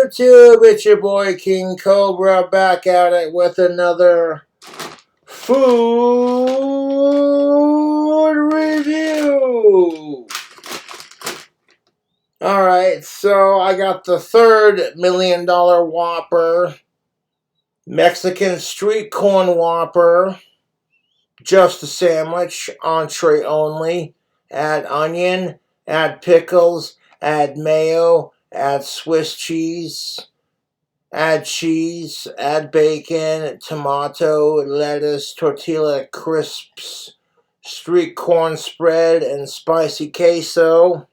YouTube? It's your boy King Cobra back at it with another food review. Alright, so I got the third $1 Million Whopper, Mexican street corn Whopper, just a sandwich, entree only. Add onion, add pickles, add mayo, add Swiss cheese, add bacon, tomato, lettuce, tortilla crisps, street corn spread, and spicy queso.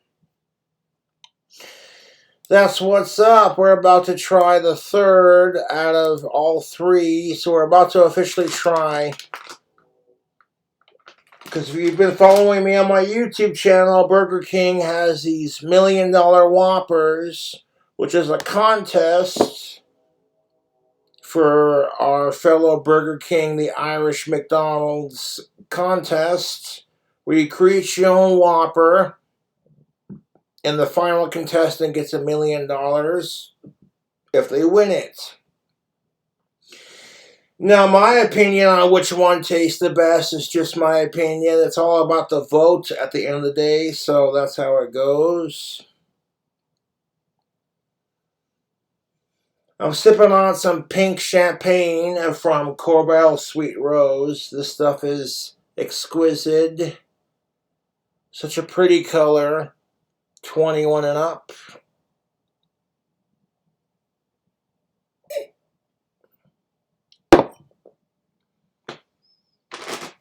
That's what's up. We're about to try the third out of all three, so we're about to officially try. Because if you've been following me on my YouTube channel, Burger King has these $1 Million Whoppers, which is a contest for our fellow Burger King, the Irish McDonald's contest, where you create your own Whopper, and the final contestant gets $1 million if they win it. Now, my opinion on which one tastes the best is just my opinion. It's all about the vote at the end of the day, so that's how it goes. I'm sipping on some pink champagne from Corbel Sweet Rose. This stuff is exquisite. Such a pretty color. 21 and up.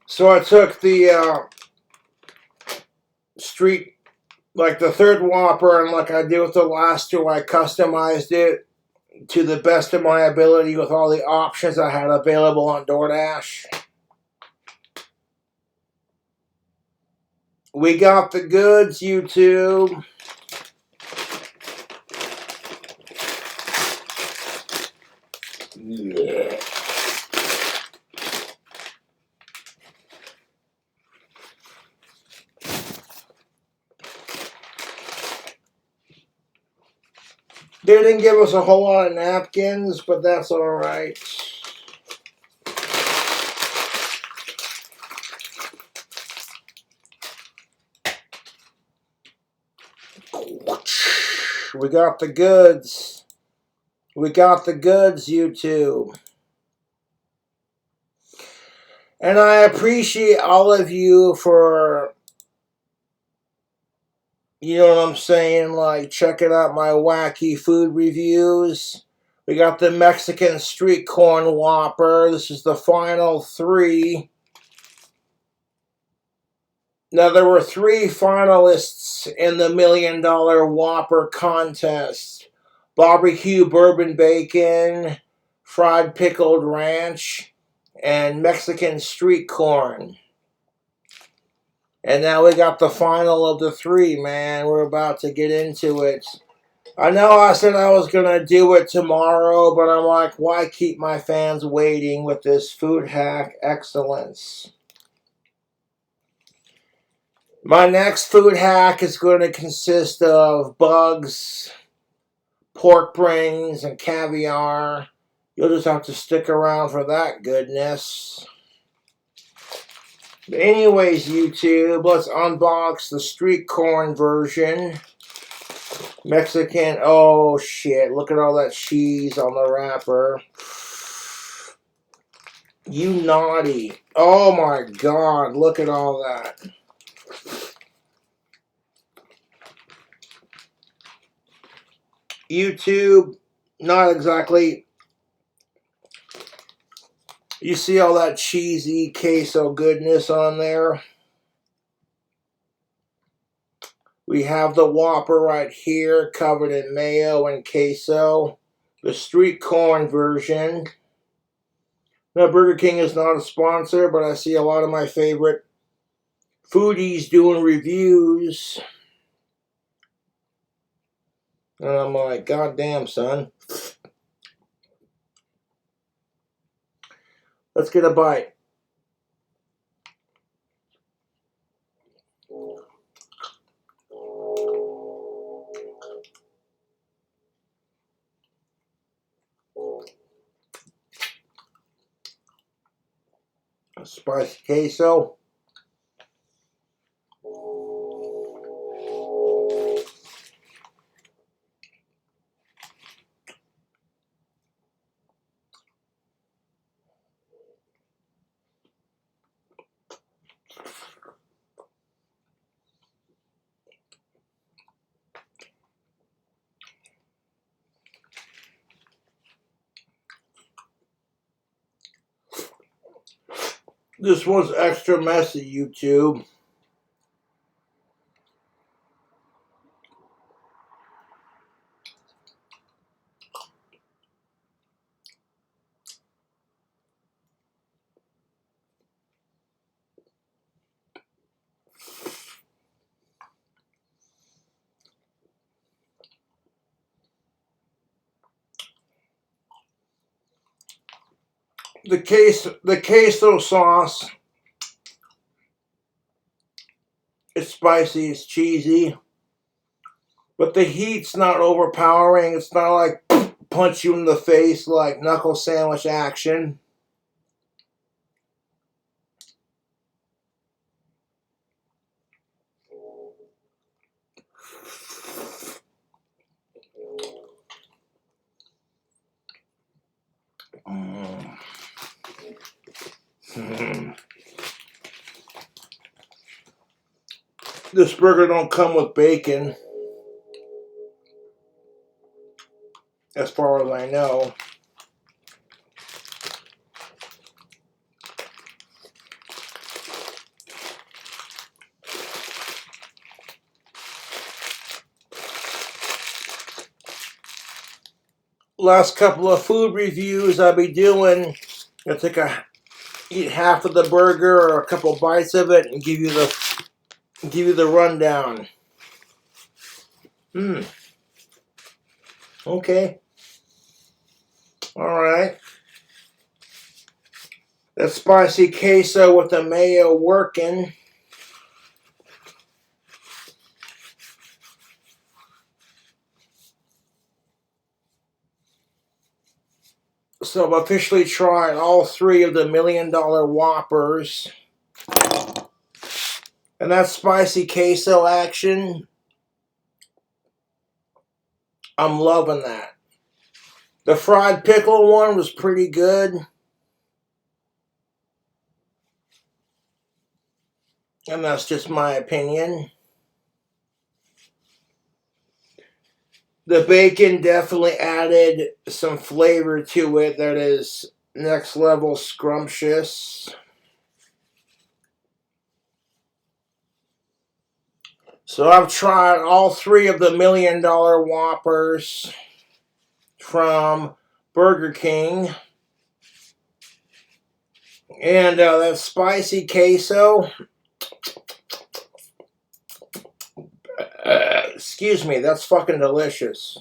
So I took the the third Whopper, and like I did with the last two, I customized it to the best of my ability with all the options I had available on DoorDash. We got the goods, YouTube. Yeah. They didn't give us a whole lot of napkins, but that's alright. We got the goods. We got the goods, YouTube. And I appreciate all of you for, you know what I'm saying, like checking out my wacky food reviews. We got the Mexican street corn Whopper. This is the final three. Now, there were three finalists in the $1 Million Whopper contest. Barbecue bourbon bacon, fried pickled ranch, and Mexican street corn. And now we got the final of the three, man. We're about to get into it. I know I said I was going to do it tomorrow, but I'm like, why keep my fans waiting with this food hack excellence? My next food hack is going to consist of bugs, pork brains, and caviar. You'll just have to stick around for that goodness. But anyways, YouTube, let's unbox the street corn version. Mexican, oh shit, look at all that cheese on the wrapper. You naughty. Oh my god, look at all that. YouTube, not exactly. You see all that cheesy queso goodness on there? We have the Whopper right here, covered in mayo and queso. The street corn version. Now, Burger King is not a sponsor, but I see a lot of my favorite foodies doing reviews. And I'm like, God damn, son. Let's get a bite. Spicy queso. This one's extra messy, YouTube. The queso sauce, it's spicy, it's cheesy, but the heat's not overpowering. It's not like punch you in the face like knuckle sandwich action. This burger don't come with bacon, as far as I know. Last couple of food reviews I'll be doing, I'll eat half of the burger or a couple bites of it and give you the rundown. Okay. Alright. That spicy queso with the mayo working. So I've officially tried all 3 of the $1 Million Whoppers. And that spicy queso action, I'm loving that. The fried pickle one was pretty good. And that's just my opinion. The bacon definitely added some flavor to it that is next level scrumptious. So I've tried all 3 of the $1 Million Whoppers from Burger King. And that spicy queso, excuse me, that's fucking delicious.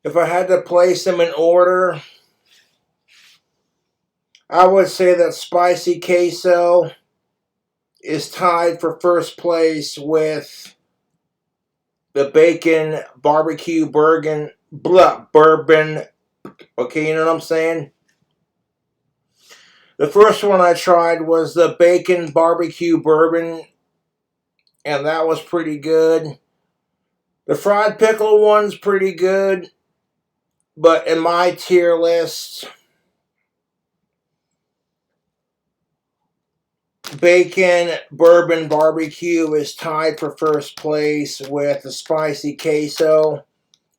If I had to place them in order, I would say that spicy queso is tied for first place with the bacon barbecue bourbon. Okay, you know what I'm saying? The first one I tried was the bacon barbecue bourbon, and that was pretty good. The fried pickle one's pretty good, but in my tier list, bacon bourbon barbecue is tied for first place with the spicy queso,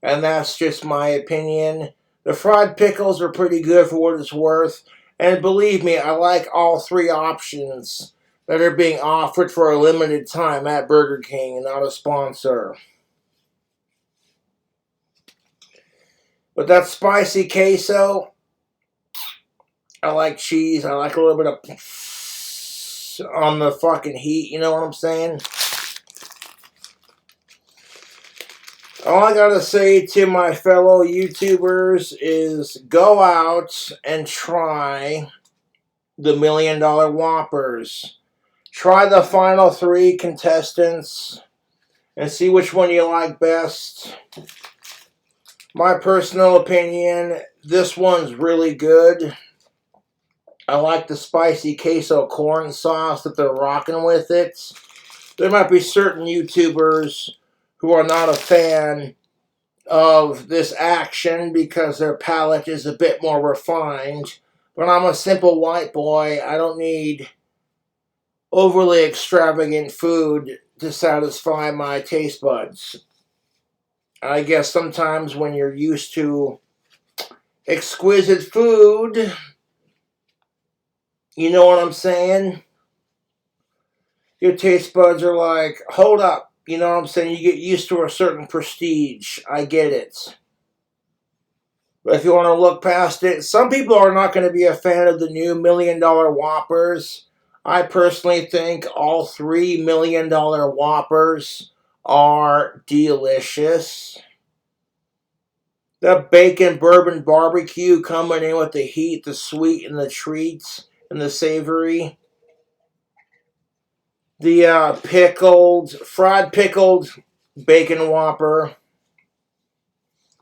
and that's just my opinion. The fried pickles are pretty good for what it's worth, and believe me, I like all 3 options that are being offered for a limited time at Burger King, not a sponsor. But that spicy queso, I like cheese. I like a little bit of on the fucking heat, you know what I'm saying? All I gotta say to my fellow YouTubers is go out and try the $1 Million Whoppers. Try the final 3 contestants and see which one you like best. My personal opinion, this one's really good. I like the spicy queso corn sauce that they're rocking with it. There might be certain YouTubers who are not a fan of this action because their palate is a bit more refined. But I'm a simple white boy. I don't need overly extravagant food to satisfy my taste buds. I guess sometimes when you're used to exquisite food, you know what I'm saying? Your taste buds are like, hold up. You know what I'm saying? You get used to a certain prestige. I get it. But if you want to look past it, some people are not going to be a fan of the new $1 Million Whoppers. I personally think all $3 Million Whoppers are delicious. The bacon bourbon barbecue coming in with the heat, the sweet, and the treats, and the savory. The fried pickled bacon whopper.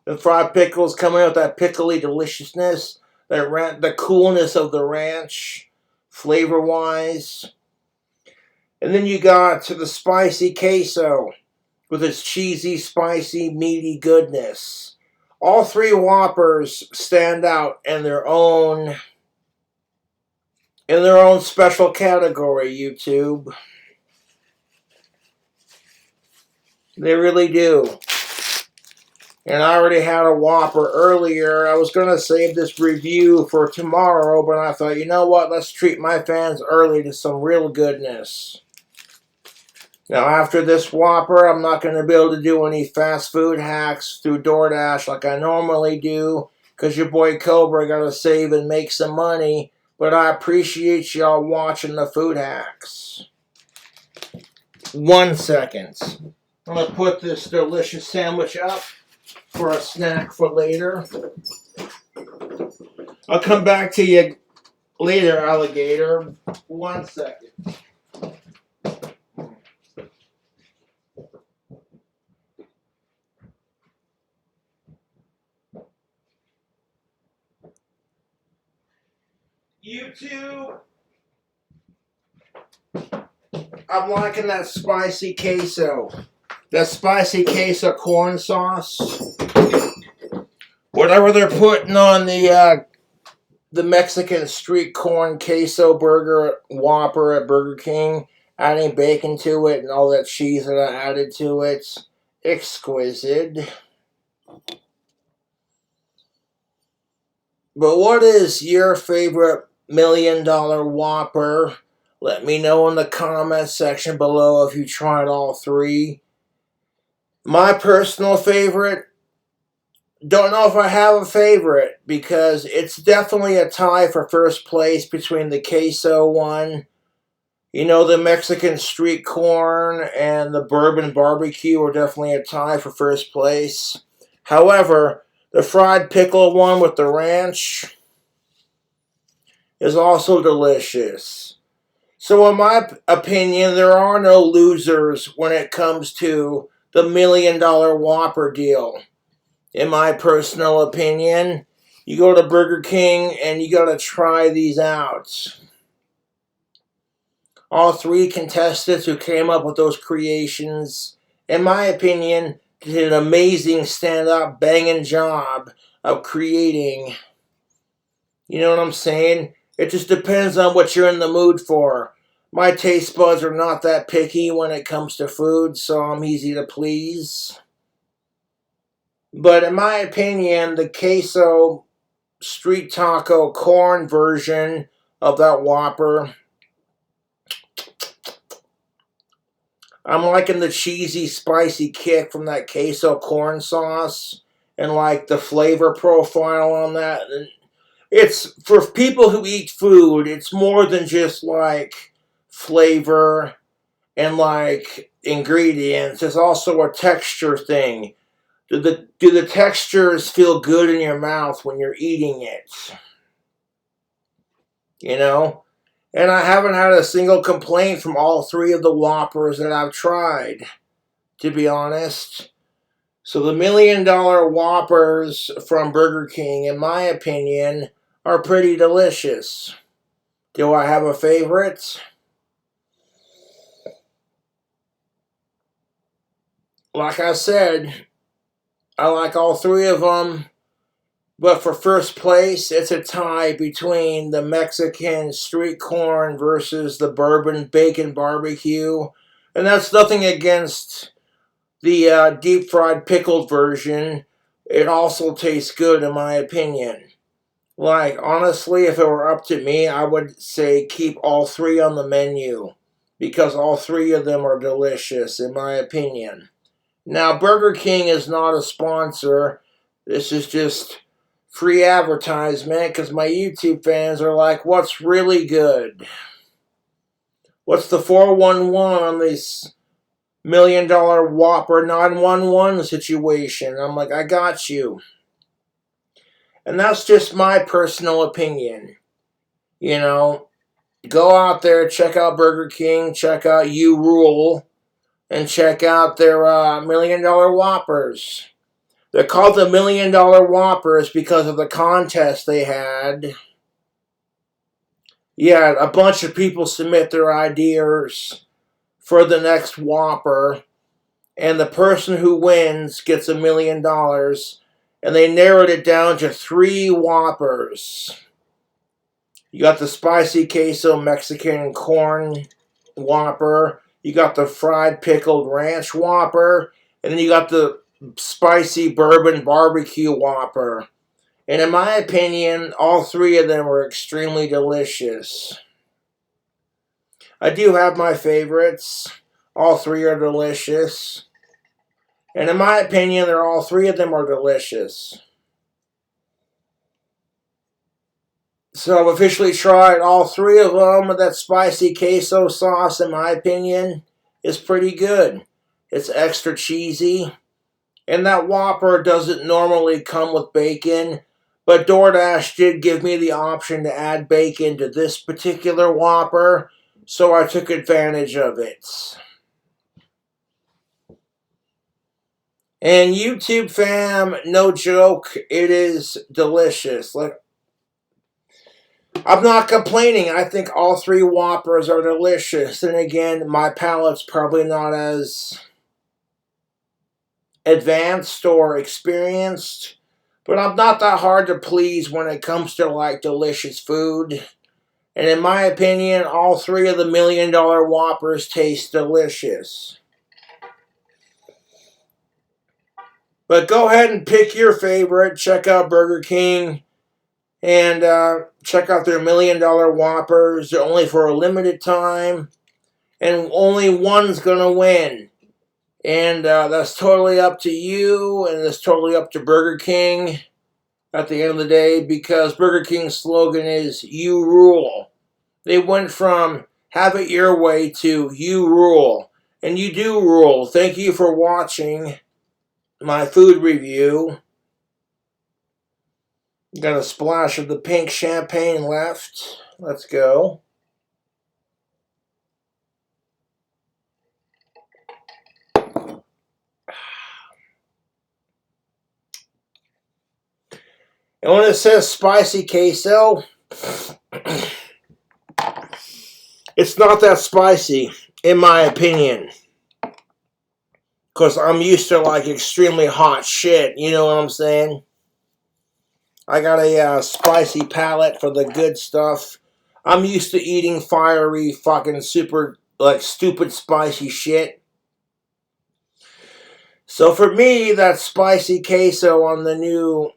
The fried pickles coming out with that pickly deliciousness, the coolness of the ranch, flavor-wise. And then you got the spicy queso with its cheesy, spicy, meaty goodness. All three Whoppers stand out in their own special category, YouTube. They really do. And I already had a Whopper earlier. I was going to save this review for tomorrow, but I thought, you know what? Let's treat my fans early to some real goodness. Now, after this Whopper, I'm not going to be able to do any fast food hacks through DoorDash like I normally do, because your boy Cobra got to save and make some money. But I appreciate y'all watching the food hacks. 1 second. I'm going to put this delicious sandwich up for a snack for later. I'll come back to you later, alligator. 1 second. YouTube, I'm liking that spicy queso. That spicy queso corn sauce. Whatever they're putting on the Mexican street corn queso burger Whopper at Burger King, adding bacon to it and all that cheese that I added to it. Exquisite. But what is your favorite $1 Million Whopper? Let me know in the comment section below if you tried all three. My personal favorite, don't know if I have a favorite, because it's definitely a tie for first place between the queso one, you know, the Mexican street corn, and the bourbon barbecue are definitely a tie for first place. However, the fried pickle one with the ranch is also delicious. So in my opinion, there are no losers when it comes to the $1 Million Whopper deal. In my personal opinion, you go to Burger King and you gotta try these out. All three contestants who came up with those creations, in my opinion, did an amazing stand-up banging job of creating. You know what I'm saying? It just depends on what you're in the mood for. My taste buds are not that picky when it comes to food, so I'm easy to please. But in my opinion, the queso street taco corn version of that Whopper, I'm liking the cheesy, spicy kick from that queso corn sauce and like the flavor profile on that. It's for people who eat food, it's more than just like flavor and like ingredients. It's also a texture thing. Do the textures feel good in your mouth when you're eating it? You know? And I haven't had a single complaint from all three of the Whoppers that I've tried, to be honest. So the $1 million Whoppers from Burger King, in my opinion, are pretty delicious. Do I have a favorite? Like I said, I like all three of them. But for first place, it's a tie between the Mexican street corn versus the bourbon bacon barbecue. And that's nothing against the deep fried pickled version. It also tastes good in my opinion. Like, honestly, if it were up to me, I would say keep all three on the menu. Because all three of them are delicious, in my opinion. Now, Burger King is not a sponsor. This is just free advertisement because my YouTube fans are like, what's really good? What's the 411 on this $1 million Whopper 911 situation? I'm like, I got you. And that's just my personal opinion. You know, go out there, check out Burger King, check out You Rule, and check out their $1 million Whoppers. They're called the $1 million Whoppers because of the contest they had. Yeah, a bunch of people submit their ideas for the next Whopper, and the person who wins gets $1 million, and they narrowed it down to 3 Whoppers. You got the spicy queso Mexican corn Whopper, you got the fried pickled ranch Whopper, and then you got the spicy bourbon barbecue Whopper. And in my opinion, all three of them were extremely delicious. I do have my favorites. All three are delicious. And in my opinion, all three of them are delicious. So I've officially tried all three of them. That spicy queso sauce, in my opinion, is pretty good. It's extra cheesy. And that Whopper doesn't normally come with bacon, but DoorDash did give me the option to add bacon to this particular Whopper, so I took advantage of it. And YouTube fam, no joke, it is delicious. Like, I'm not complaining. I think all 3 Whoppers are delicious. And again, my palate's probably not as advanced or experienced, but I'm not that hard to please when it comes to like delicious food. And in my opinion, all 3 of the $1 million Whoppers taste delicious. But go ahead and pick your favorite. Check out Burger King. And check out their $1 million Whoppers. They're only for a limited time. And only one's going to win. And that's totally up to you. And it's totally up to Burger King at the end of the day. Because Burger King's slogan is, You Rule. They went from have it your way to you rule. And you do rule. Thank you for watching my food review. Got a splash of the pink champagne left. Let's go. And when it says spicy queso, it's not that spicy, in my opinion. Because I'm used to like extremely hot shit, you know what I'm saying? I got a spicy palate for the good stuff. I'm used to eating fiery, fucking super, like, stupid spicy shit. So for me, that spicy queso on the new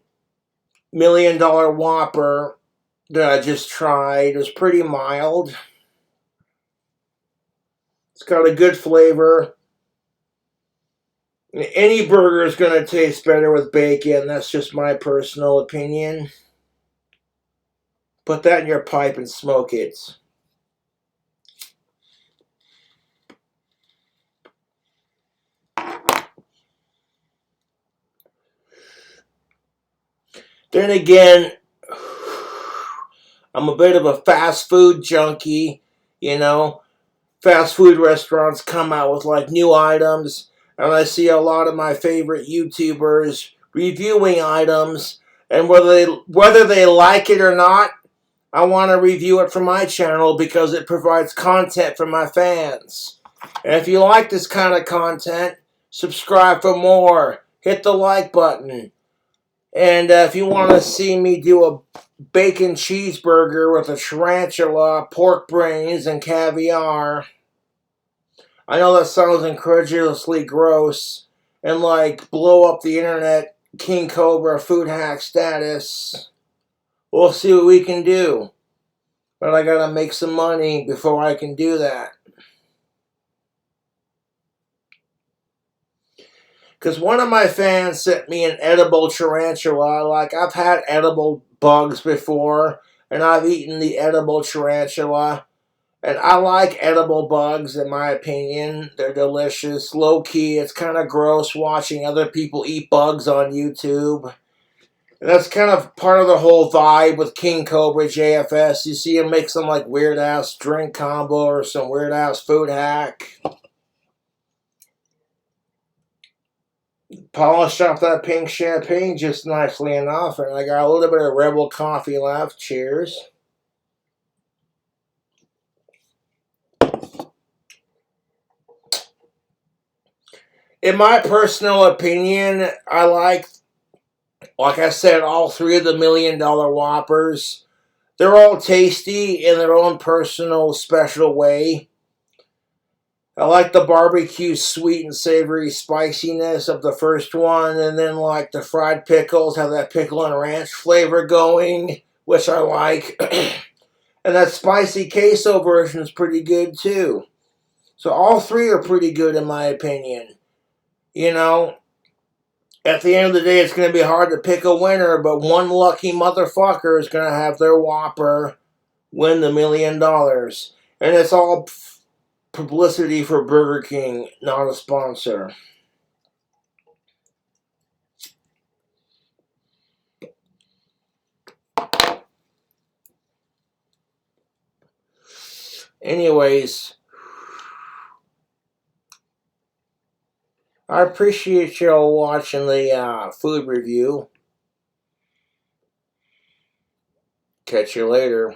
$1 million Whopper that I just tried was pretty mild. It's got a good flavor. Any burger is going to taste better with bacon. That's just my personal opinion. Put that in your pipe and smoke it. Then again, I'm a bit of a fast food junkie, you know. Fast food restaurants come out with like new items. and I see a lot of my favorite YouTubers reviewing items, and whether they like it or not, I want to review it for my channel because it provides content for my fans. And if you like this kind of content, subscribe for more. Hit the like button. And if you want to see me do a bacon cheeseburger with a tarantula, pork brains, and caviar, I know that sounds incredulously gross and like blow up the internet King Cobra food hack status. We'll see what we can do. But I gotta make some money before I can do that. Because one of my fans sent me an edible tarantula. Like, I've had edible bugs before, and I've eaten the edible tarantula. And I like edible bugs, in my opinion. They're delicious. Low-key, it's kind of gross watching other people eat bugs on YouTube. And that's kind of part of the whole vibe with King Cobra JFS. You see him make some like weird-ass drink combo or some weird-ass food hack. Polished off that pink champagne just nicely enough, and I got a little bit of Rebel coffee left. Cheers. In my personal opinion, I like I said, all three of the $1 Million Whoppers. They're all tasty in their own personal special way. I like the barbecue sweet and savory spiciness of the first one, and then like the fried pickles have that pickle and ranch flavor going, which I like. And that spicy queso version is pretty good too. So all three are pretty good in my opinion. You know, at the end of the day, it's going to be hard to pick a winner, but one lucky motherfucker is going to have their Whopper win the $1 million. And it's all publicity for Burger King, not a sponsor. Anyways, I appreciate y'all watching the food review. Catch you later.